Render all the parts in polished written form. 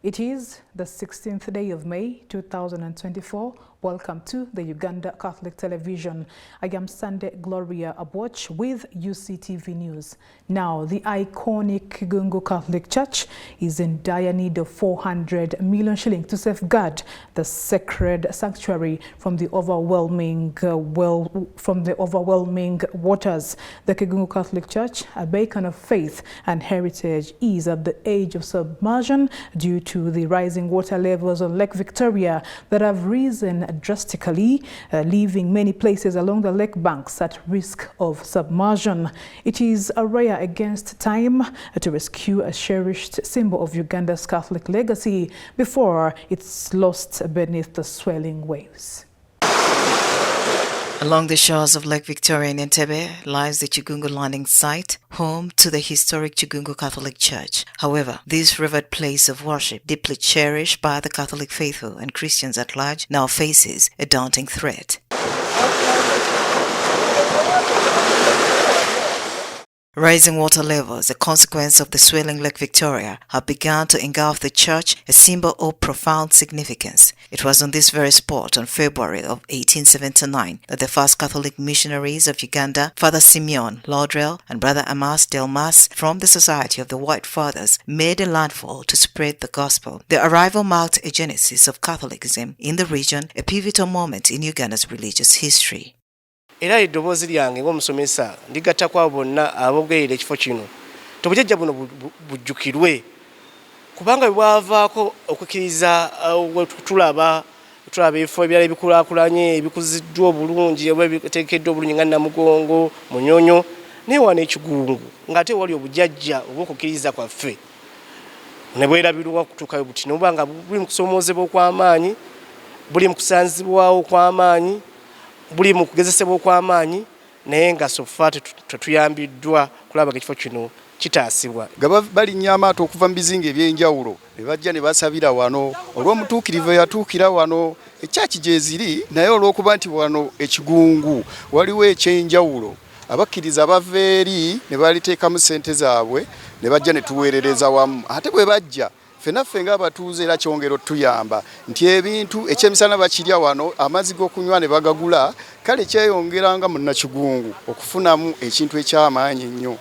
It is the 16th day of May 2024. Welcome to the Uganda Catholic Television. I am Sunday Gloria Aboch with Uctv News. Now, the iconic Kigungu Catholic Church is in dire need of 400 million shillings to safeguard the sacred sanctuary from the overwhelming waters. The Kigungu Catholic Church, a beacon of faith and heritage, is at the edge of submersion due to the rising water levels of Lake Victoria that have risen drastically, leaving many places along the lake banks at risk of submersion. It is a race against time to rescue a cherished symbol of Uganda's Catholic legacy before it's lost beneath the swelling waves. Along the shores of Lake Victoria in Entebbe lies the Kigungu landing site, home to the historic Kigungu Catholic Church. However, this revered place of worship, deeply cherished by the Catholic faithful and Christians at large, now faces a daunting threat. Rising water levels, a consequence of the swelling Lake Victoria, have begun to engulf the church, a symbol of profound significance. It was on this very spot on February of 1879 that the first Catholic missionaries of Uganda, Father Simeon Laudrell and Brother Amas Delmas from the Society of the White Fathers, made a landfall to spread the gospel. Their arrival marked a genesis of Catholicism in the region, a pivotal moment in Uganda's religious history. Era eddoboozi lyange ng'omusomesa ndigatta kwa bonna aboogera ekifo kino tobujjajja buno bujjukirwe kubanga bwavaako okukkiriza tulaba ebifo ebirala ebikulaakulanye ebikuziddwa obulungi oba ebiteekeddwa obulungi nga Namugongo Munyonyo naye wano ekigungu ng'ate wali obujjajja obw'okukkiriza kwaffe ne bwerabirwa okutuukayo buti nobanga buli mu kusomoozebwa okw'amaanyi buli mu kusanzibwawo okw'amaanyi buli mu kugezesebwa okw'amaanyi naye nga sofa tetuyambiddwa kulaba ekifo kino kitaasibwa. Gaba balinnya amaato okuva mu bizinga eby'enjawulo ne bajja ne basabira wano olw'omutuukirivu yatuukira wano ekyaki gye ziri naye olw'okuba nti wano ekigungu waliwo ekyenjawulo abakkiriza abava eri ne baliteekamu ssente zaabwe ne bajja ne tuweerereza wamu ate bwe bajja fenaffe ng'abatuuze era kyongero tuyamba nti ebintu ekyemisana bakirya wano amazzi g'okunywa ne bagagula kale kyeyongeranga mu Nakigungu okufunamu ekintu eky'amaanyi ennyo.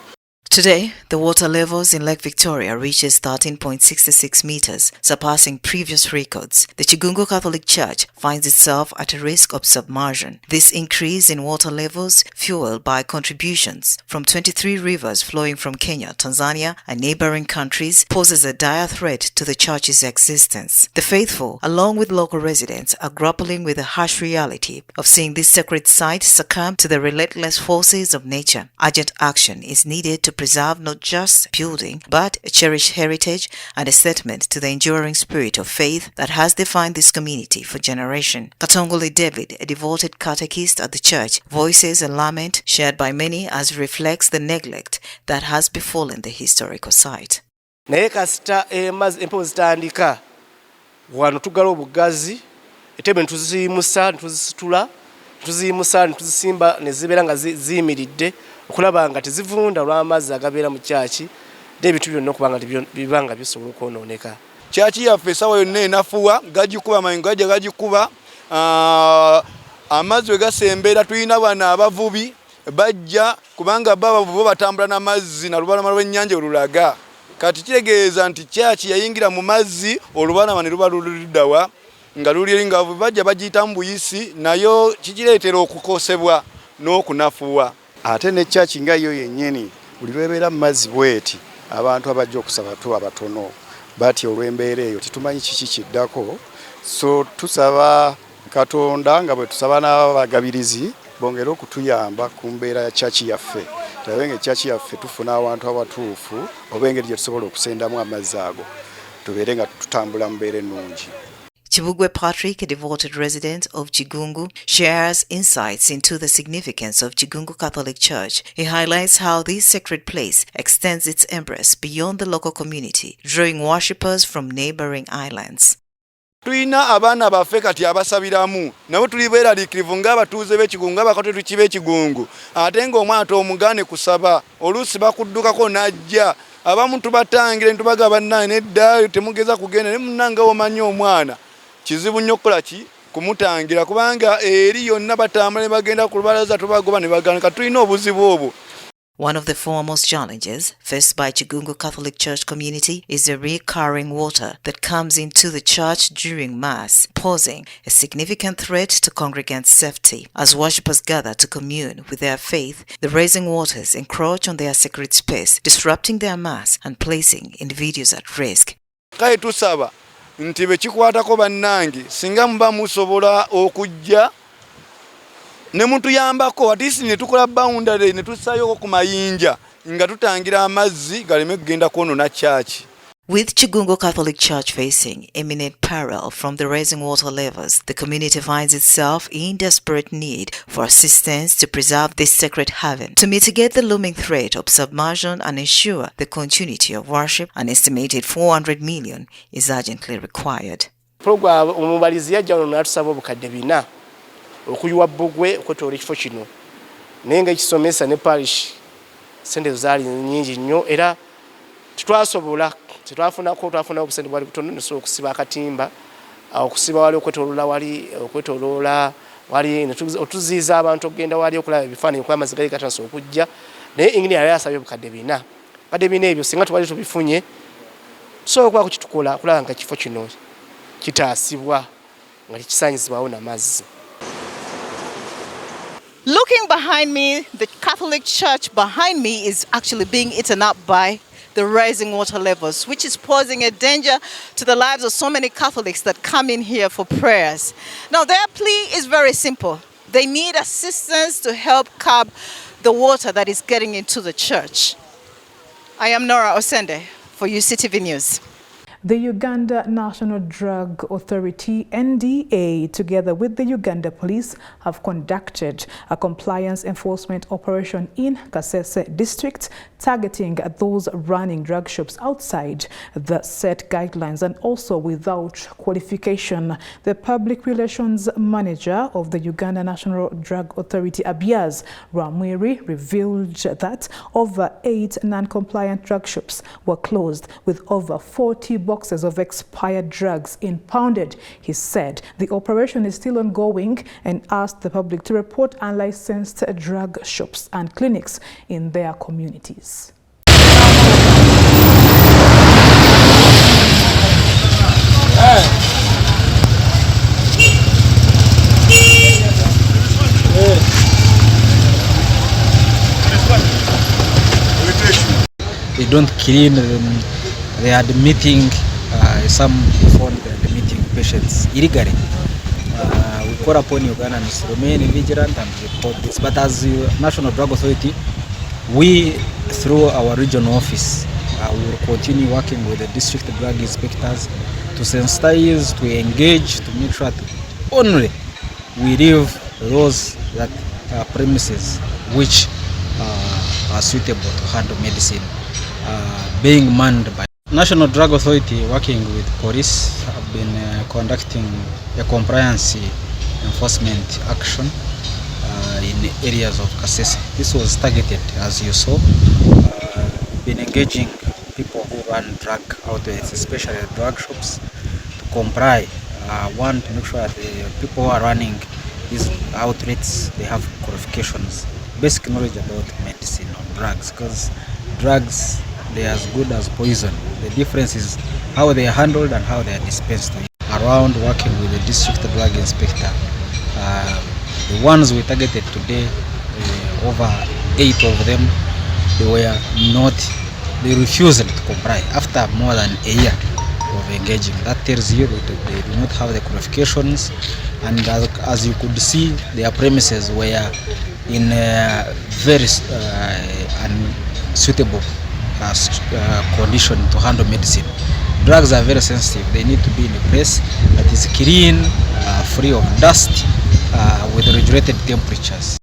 Today, the water levels in Lake Victoria reaches 13.66 meters, surpassing previous records. The Kigungu Catholic Church finds itself at a risk of submersion. This increase in water levels, fueled by contributions from 23 rivers flowing from Kenya, Tanzania, and neighboring countries, poses a dire threat to the church's existence. The faithful, along with local residents, are grappling with the harsh reality of seeing this sacred site succumb to the relentless forces of nature. Urgent action is needed to preserve not just building, but a cherished heritage and a statement to the enduring spirit of faith that has defined this community for generations. Katongole David, a devoted catechist at the church, voices a lament shared by many as reflects the neglect that has befallen the historical site. Naye kasita empewo zitandika wano tugala obugazi Entebbe ntuziyimusa ntuzisitula tuziyimusa ntuzisimba ne zibeera nga ziyimiridde okulaba nga tezivunda olw'amazzi agabeera mu kyaki n'ebintu byonna okubanga bibanga bisobola okwonooneka. Kyaki yaffe essaawa yonna enafuwa gagikuba amayingo gajja gagikuba amazzi we gasembera tulina bano abavubi bajja kubanga babavubi batambula n'amazzi na lubalama lw'ennyanja olulaga kati kitegeeza nti kyaki yayingira mu mazzi olubalama ne luba luliddawa nga luli nga bajja bagiyita mu buyisi nayo kikireetera okukosebwa n'okunafuwa. Ate ne church nga yo yennyini buli lwebeera mu mazzi bweti abantu abajja okusaba tu abatono bati olw'embeera eyo tetumanyi kiki kiddako so tusaba Katonda nga bwe tusaba n'abagabirizi bongera okutuyamba ku mbeera ya church yaffe tulabe nga church yaffe tufuna abantu abatuufu oba engeri gye tusobola okusendamu amazzi ago tubeere nga tutambula mu mbeera ennungi. Chibugwe Patrick, a devoted resident of Kigungu, shares insights into the significance of Kigungu Catholic Church. He highlights how this sacred place extends its embrace beyond the local community, drawing worshippers from neighboring islands. Tulina abaana baffe kati abasabiramu nabo tuli beeraliikirivu ng'abatuuze b'ekigungu ng'abakatoliki b'ekigungu ate ng'omwana omugane kusaba oluusi bakuddukako n'ajja abamu tubatangire ntubaga bannange nedda temugeza kugenda ne munnanga omanyi omwana kizibu nnyo okukola ki kumutangira kubanga eri yonna batambula ne bagenda ku lubalaza tubagoba ne baganika tulina obuzibu obwo. One of the foremost challenges faced by Chigungu Catholic Church community is the recurring water that comes into the church during Mass, posing a significant threat to congregants' safety. As worshippers gather to commune with their faith, the rising waters encroach on their sacred space, disrupting their Mass and placing individuals at risk. Kale tusaba nti bwe kikwatako bannange singa muba musobola okujja ne mutuyambako atisi ne tukola boundary ne tussayo ku mayinja nga tutangira amazzi galeme kugenda kwonona church. With Chigungu Catholic Church facing imminent peril from the rising water levels, the community finds itself in desperate need for assistance to preserve this sacred haven. To mitigate the looming threat of submersion and ensure the continuity of worship, an estimated 400 million is urgently required. Program omubalizia jano natusaba obukadde bina okuyiwa Bugwe okwetola ekifo kino naye nga ekisomesa ne parish sente zaali nyingi nnyo era titwasobola twafuna obusente bwali butono nesobola okusiba akatimba okusiba wali okwetoloola wali otuziiza abantu okugenda wali okulaba ebifaananyi kuba amazzi gali gatansobola okujja naye engini yali asabye obukadde bina ebyo singa twali tubifunye tusobola okuba kukitukola kulaba nga ekifo kino kitaasibwa nga tekisaanyizibwawo n'amazzi. Looking behind me, the Catholic Church behind me is actually being eaten up by the rising water levels, which is posing a danger to the lives of so many Catholics that come in here for prayers. Now, their plea is very simple. They need assistance to help curb the water that is getting into the church. I am Nora Osende for Uctv News. The Uganda National Drug Authority, NDA, together with the Uganda Police, have conducted a compliance enforcement operation in Kasese district, targeting those running drug shops outside the set guidelines and also without qualification. The public relations manager of the Uganda National Drug Authority, Abiaz Ramwiri, revealed that over 8 non-compliant drug shops were closed with over 40 boxes of expired drugs impounded. He said the operation is still ongoing and asked the public to report unlicensed drug shops and clinics in their communities. They don't clean them. They are admitting some found admitting patients illegally. We call upon Ugandans to remain vigilant and report this. But as the National Drug Authority, we through our regional office will continue working with the district drug inspectors to sensitize, to engage, to make sure that only we leave those that premises which are suitable to handle medicine being manned by National Drug Authority. Working with police have been conducting a compliance enforcement action in areas of Kasese. This was targeted, as you saw, been engaging people who run drug outlets, especially drug shops, to comply. One, to make sure that the people who are running these outlets, they have qualifications, basic knowledge about medicine or drugs, because drugs, they are as good as poison. The difference is how they are handled and how they are dispensed. Around working with the district drug inspector, the ones we targeted today, over 8 of them, they refused to comply after more than a year of engaging. That tells you that they do not have the qualifications, and as you could see, their premises were in very unsuitable condition to handle medicine. Drugs are very sensitive. They need to be in a place that is clean, free of dust, with regulated temperatures.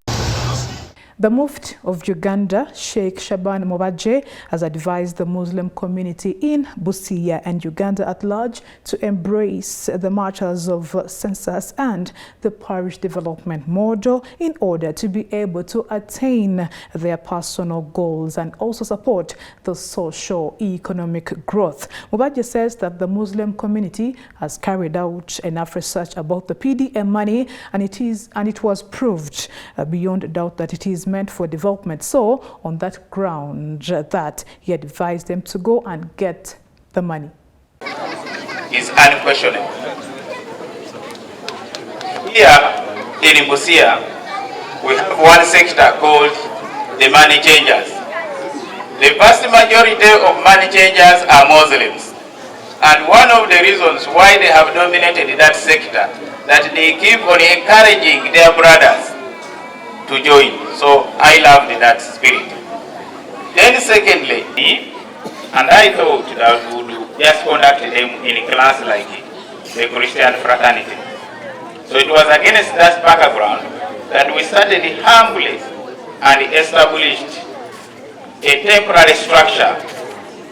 The Mufti of Uganda, Sheikh Shaban Mobaje, has advised the Muslim community in Busia and Uganda at large to embrace the marches of census and the parish development model in order to be able to attain their personal goals and also support the socio-economic growth. Mobaje says that the Muslim community has carried out enough research about the PDM money and it was proved beyond doubt that it is meant for development. So on that ground that he advised them to go and get the money. Is unquestionable. Here in Busia, we have one sector called the money changers. The vast majority of money changers are Muslims. And one of the reasons why they have dominated that sector, that they keep on encouraging their brothers to join. So I loved that spirit. Then secondly, and I thought that we would just conduct them in a class like the Christian fraternity. So it was against that background that we started humbly and established a temporary structure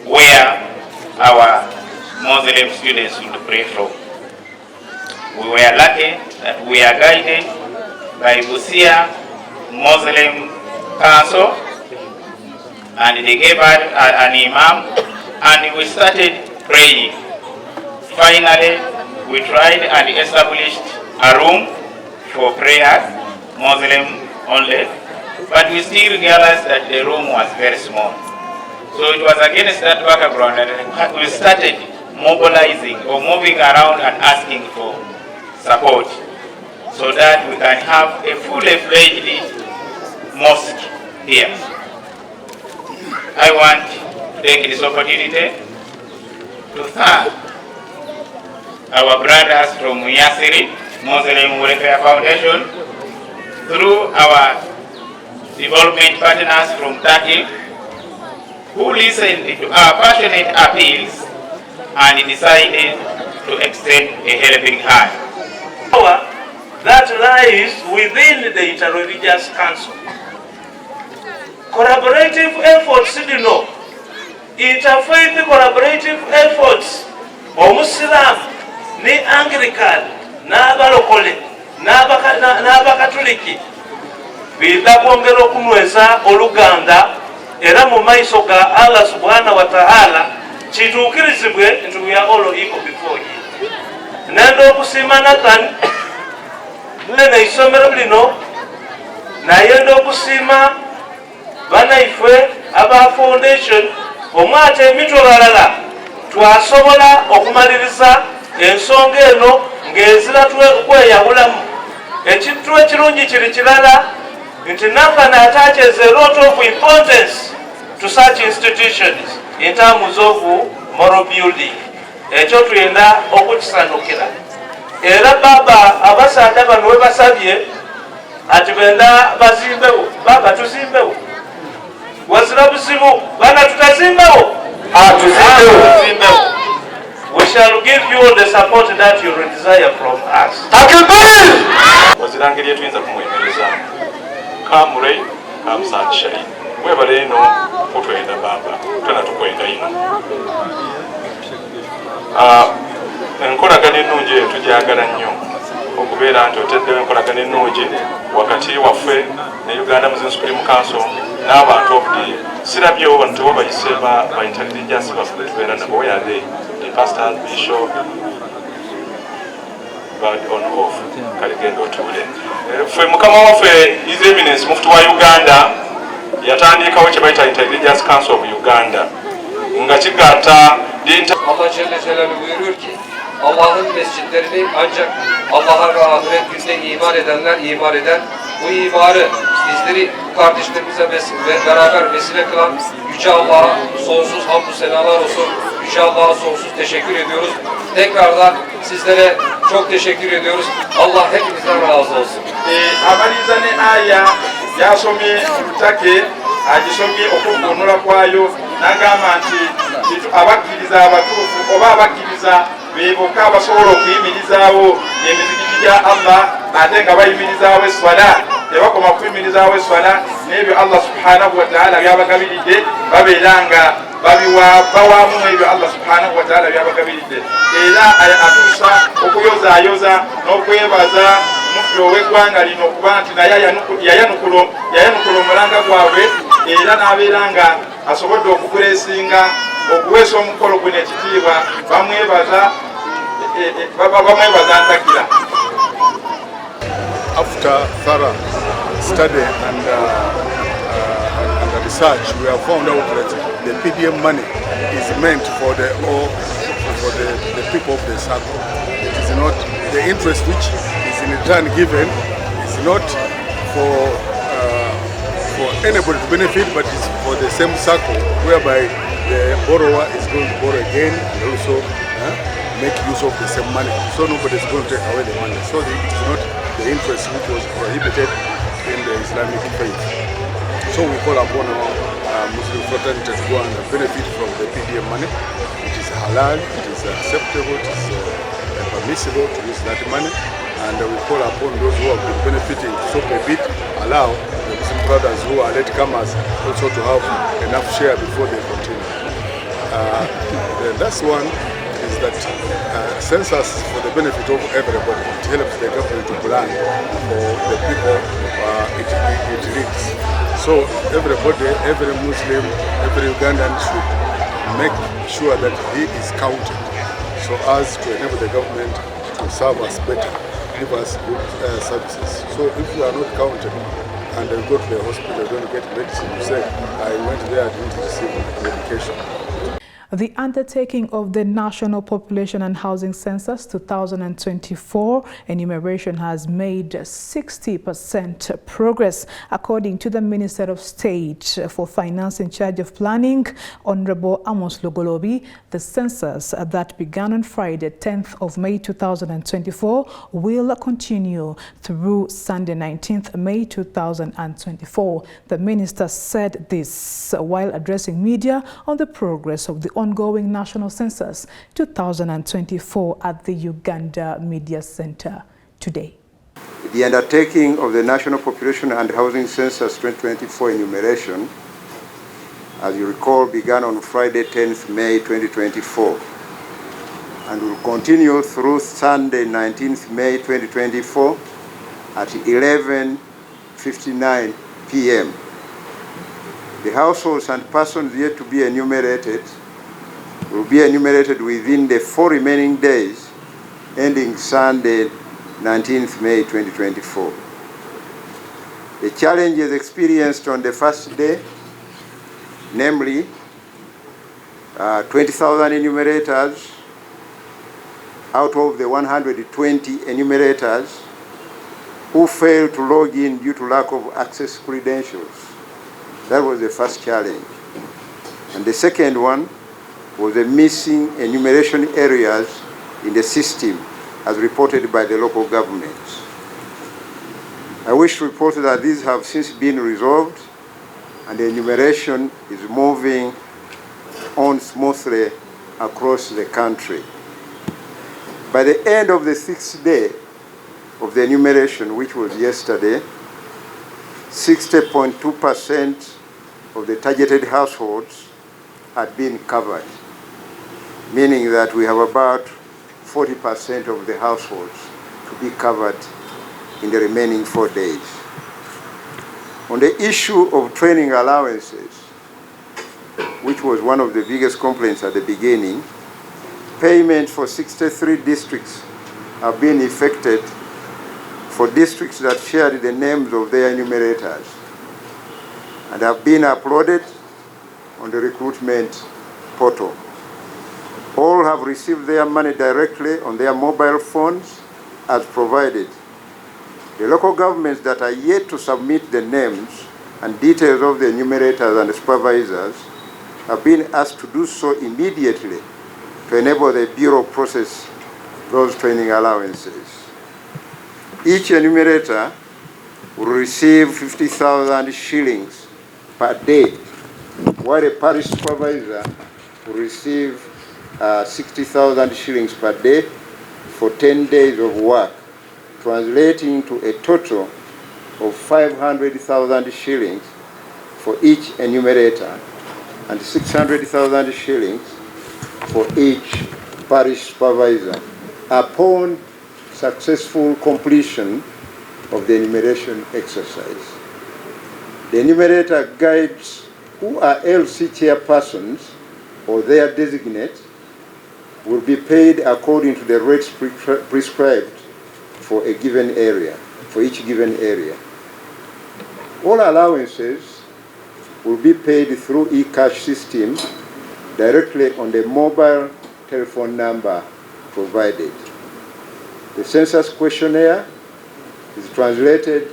where our Muslim students would pray from. We were lucky that we are guided by Busia Muslim Council, and they gave us an imam, and we started praying. Finally, we tried and established a room for prayers, Muslim only, but we still realized that the room was very small. So it was against that background that we started mobilizing or moving around and asking for support so that we can have a fully fledged mosque here. I want to take this opportunity to thank our brothers from Yasiri Muslim Welfare Foundation, through our development partners from Turkey, who listened to our passionate appeals and decided to extend a helping hand. Power that lies within the Interreligious Council. Collaborative efforts, interfaith collaborative efforts, Omusilam, ni Anglican, n'abalokole, n'abakatoliki, biza kwongera okunyweza Oluganda era mu maiso ga Allah subhanahu wa ta'ala kituukirizibwe nti we are all equal before him. Nenda okusiima Nathan nene isomero lino nayenda okusiima bannaifwe aba foundation omwate emitwe balala twasobola okumaliriza ensonga eno ng'ezira kweyawulamu. Ekintu ekirungi kiri kirala nti Nathan attaches a lot of importance to such institutions in terms of moral building. Ekyo tuyenda okukisanukira. Era baba abasaadde bano we basabye ati benda bazimbewo. Baba tuzimbewo. Wazira buzibu bana tutazimbewo. Tuzimbewo. We shall give you all the support that you desire from us. Wazira ngeri tuyinza kumwemereza. Come rain, come sunshine. Webale eno kutwenda baba. Tuna tukwenda ino. Enkolagana ennungi tujagala nnyo okubeera nti oteddewo enkolagana ennungi wakati waffe ne Uganda Muslim Supreme Council n'abantu obudi sirabyewo bano tebo bayise ba interreligious baffe tubeera nabo. Where are they? The pastors, bishop, but on off kaligendo tule ffe mukama waffe His Eminence Mufti wa Uganda yatandikawo kye bayita Interreligious Council of Uganda nga kigatta Allah Celle Celaluhu buyuruyor ki Allah'ın mescitlerini ancak Allah'a ve ahiret gününe iman edenler iman eder. Bu imanı bizleri kardeşlerimize beraber vesile kılan Yüce Allah'a sonsuz hamdü senalar olsun. Yüce Allah'a sonsuz teşekkür ediyoruz. Tekrardan sizlere çok teşekkür ediyoruz. Allah hepinizden razı olsun. Amaliza ne aya yasomye Lutake agisomye okugonora kwayo nagamba nti abakkiriza abatuufu oba abakkiriza beboka abasobola okuyimirizaawo emizikiti gya Allah ate nga bayimirizaawo eswala tebakoma kuyimirizaawo essala n'ebyo Allah subhanahu wa ta'ala byabagabiridde babeera nga bawaamu ebyo Allah subhanahu wa ta'ala byabagabiridde, era atuusa okuyozaayoza n'okwebaza mufti ow'eggwanga lino okuba nti naye yayanukula omulanga gwabwe, era n'abeera nga asobodde okuguleesinga okuweesa omukolo guno ekitiibwa. Bamwebaza ntakira. After thorough study and research, we have found out that the PDM money is meant for the people of the circle. It is not the interest which is in return given is not for anybody to benefit, but it's for the same circle, whereby the borrower is going to borrow again and also make use of the same money. So nobody is going to take away the money. So it is not the interest which was prohibited in the Islamic faith. So we call upon our Muslim fraternity to go and benefit from the PDM money. It is halal, it is acceptable, it is permissible to use that money. And we call upon those who have been benefiting to so a bit, allow the Muslim brothers who are latecomers also to have enough share before they continue. The last one is that census for the benefit of everybody. It helps the government to plan for the people it reads. So everybody, every Muslim, every Ugandan should make sure that he is counted, so as to enable the government to serve us better, give us good services. So if you are not counted and you go to the hospital, don't get medicine, you say, I went there, I didn't receive medication. The undertaking of the National Population and Housing Census 2024 enumeration has made 60% progress, according to the Minister of State for Finance in charge of Planning, Honorable Amos Lugolobi. The census that began on Friday, 10th of May 2024, will continue through Sunday, 19th May 2024. The minister said this while addressing media on the progress of the ongoing National Census 2024 at the Uganda Media Center today. The undertaking of the National Population and Housing Census 2024 enumeration, as you recall, began on Friday, 10th May 2024 and will continue through Sunday, 19th May 2024 at 11:59 p.m. The households and persons yet to be enumerated will be enumerated within the 4 remaining days ending Sunday, 19th May 2024. The challenges experienced on the first day, namely 20,000 enumerators out of the 120 enumerators who failed to log in due to lack of access credentials. That was the first challenge. And the second one was the missing enumeration areas in the system as reported by the local governments. I wish to report that these have since been resolved and the enumeration is moving on smoothly across the country. By the end of the 6th day of the enumeration, which was yesterday, 60.2% of the targeted households had been covered, meaning that we have about 40% of the households to be covered in the remaining 4 days. On the issue of training allowances, which was one of the biggest complaints at the beginning, payments for 63 districts have been effected for districts that shared the names of their enumerators and have been uploaded on the recruitment portal. All have received their money directly on their mobile phones as provided. The local governments that are yet to submit the names and details of the enumerators and the supervisors have been asked to do so immediately to enable the Bureau process those training allowances. Each enumerator will receive 50,000 shillings per day, while a parish supervisor will receive 60,000 shillings per day for 10 days of work, translating to a total of 500,000 shillings for each enumerator and 600,000 shillings for each parish supervisor upon successful completion of the enumeration exercise. The enumerator guides who are LC chairpersons or their designate will be paid according to the rates prescribed for a given area, for each given area. All allowances will be paid through e-cash system directly on the mobile telephone number provided. The census questionnaire is translated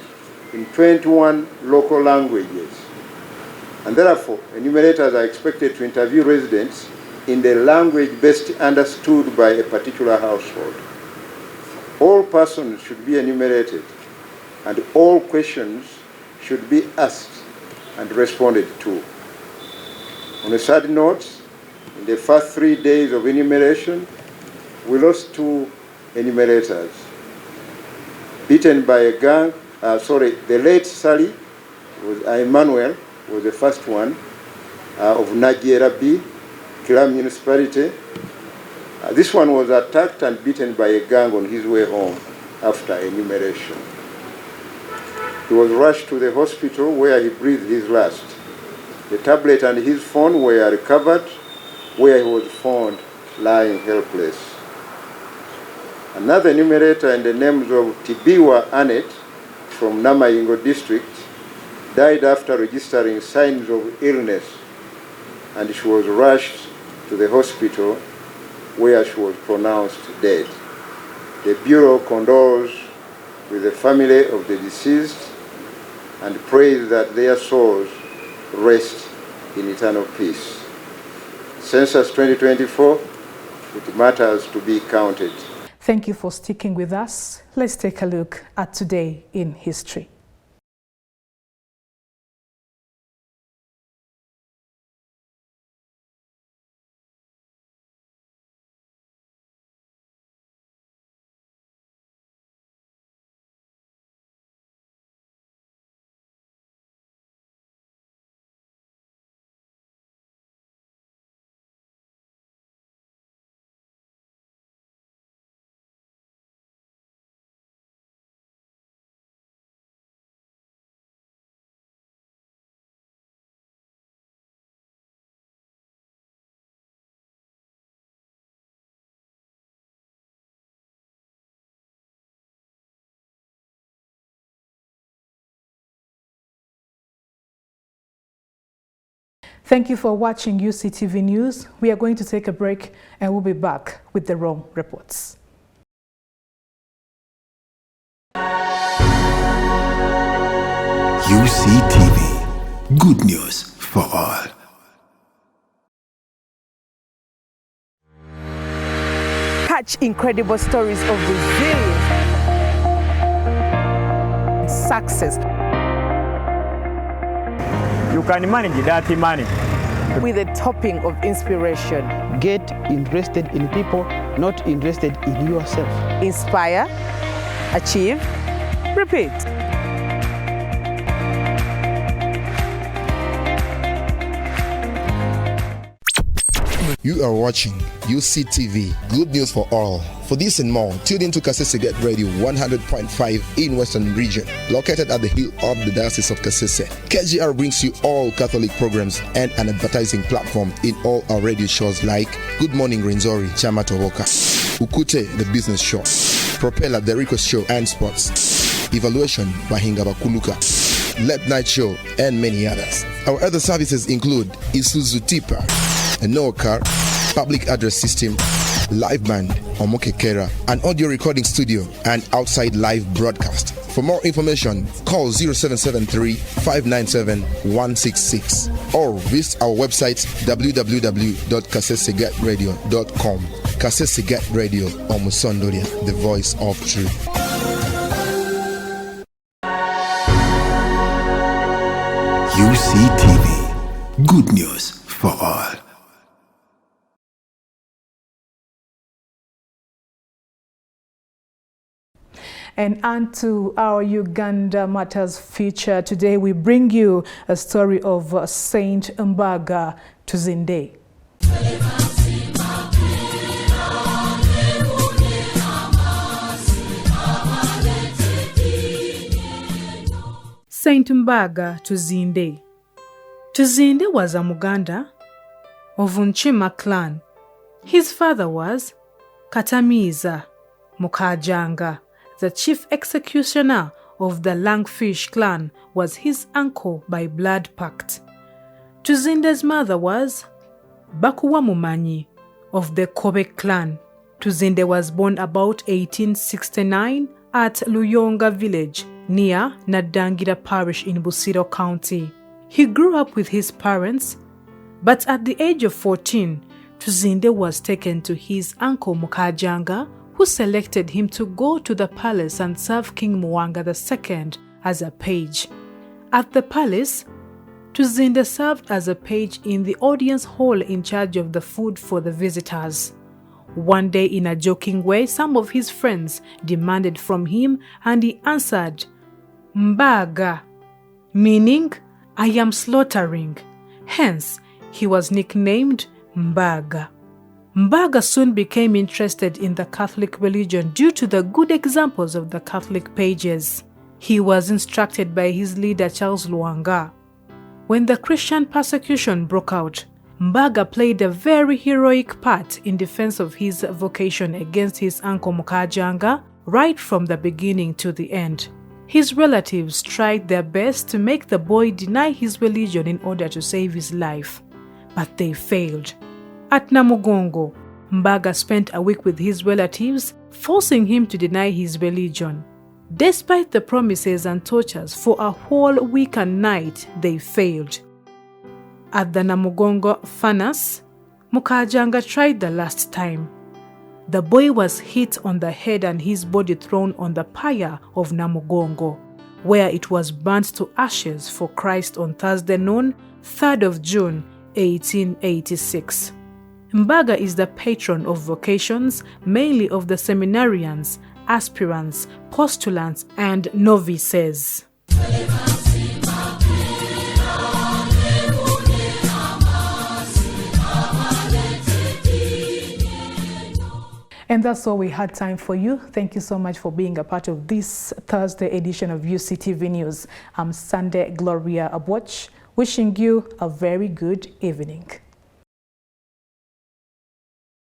in 21 local languages, and therefore enumerators are expected to interview residents in the language best understood by a particular household. All persons should be enumerated, and all questions should be asked and responded to. On a sad note, in the first 3 days of enumeration, we lost 2 enumerators. Beaten by a gang, the late Sally, Emmanuel, was the first one, of Nigeria B, Kilam municipality. This one was attacked and beaten by a gang on his way home after enumeration. He was rushed to the hospital where he breathed his last. The tablet and his phone were recovered, where he was found lying helpless. Another enumerator in the names of Tibiwa Anet from Namayingo district died after registering signs of illness, and she was rushed to the hospital where she was pronounced dead. The Bureau condoles with the family of the deceased and prays that their souls rest in eternal peace. Census 2024, it matters to be counted. Thank you for sticking with us. Let's take a look at today in history. Thank you for watching UCTV News. We are going to take a break and we'll be back with the Rome reports. UCTV, good news for all. Catch incredible stories of resilience, success. You can manage that money with a topping of inspiration. Get interested in people, not interested in yourself. Inspire, achieve, repeat. You are watching UCTV, good news for all. For this and more, tune in to Kasese Get Radio 100.5 in Western Region, located at the hill of the Diocese of Kasese. KGR brings you all Catholic programs and an advertising platform in all our radio shows like Good Morning Renzori, Chama Towoka, Ukute, the business show, Propeller, the request show and sports, Evaluation, Bahinga Bakuluka, Late Night Show, and many others. Our other services include Isuzu Tipa, a no car, public address system, live band, Omokekera, an audio recording studio, and outside live broadcast. For more information, call 0773 597 166 or visit our website www.kasesegatradio.com. Kasesegat Radio, Omusondoria, the voice of truth. UCTV, good news for all. And onto our Uganda Matters feature. Today we bring you a story of Saint Mbaga Tuzinde. Saint Mbaga Tuzinde. Tuzinde was a Muganda of Nchima clan. His father was Katamiza Mukajanga. The chief executioner of the Langfish clan was his uncle by blood pact. Tuzinde's mother was Bakuwa Mumanyi of the Kobe clan. Tuzinde was born about 1869 at Luyonga village near Nadangira parish in Busiro County. He grew up with his parents, but at the age of 14, Tuzinde was taken to his uncle Mukajanga, who selected him to go to the palace and serve King Mwanga II as a page. At the palace, Tuzinde served as a page in the audience hall in charge of the food for the visitors. One day, in a joking way, some of his friends demanded from him, and he answered, Mbaga, meaning, I am slaughtering. Hence, he was nicknamed Mbaga. Mbaga soon became interested in the Catholic religion due to the good examples of the Catholic pages. He was instructed by his leader Charles Luanga. When the Christian persecution broke out, Mbaga played a very heroic part in defense of his vocation against his uncle Mukajanga right from the beginning to the end. His relatives tried their best to make the boy deny his religion in order to save his life, but they failed. At Namugongo, Mbaga spent a week with his relatives, forcing him to deny his religion. Despite the promises and tortures for a whole week and night, they failed. At the Namugongo furnace, Mukajanga tried the last time. The boy was hit on the head and his body thrown on the pyre of Namugongo, where it was burnt to ashes for Christ on Thursday noon, 3rd of June, 1886. Mbaga is the patron of vocations, mainly of the seminarians, aspirants, postulants, and novices. And that's all we had time for you. Thank you so much for being a part of this Thursday edition of UCTV News. I'm Sunday Gloria Abwach, wishing you a very good evening.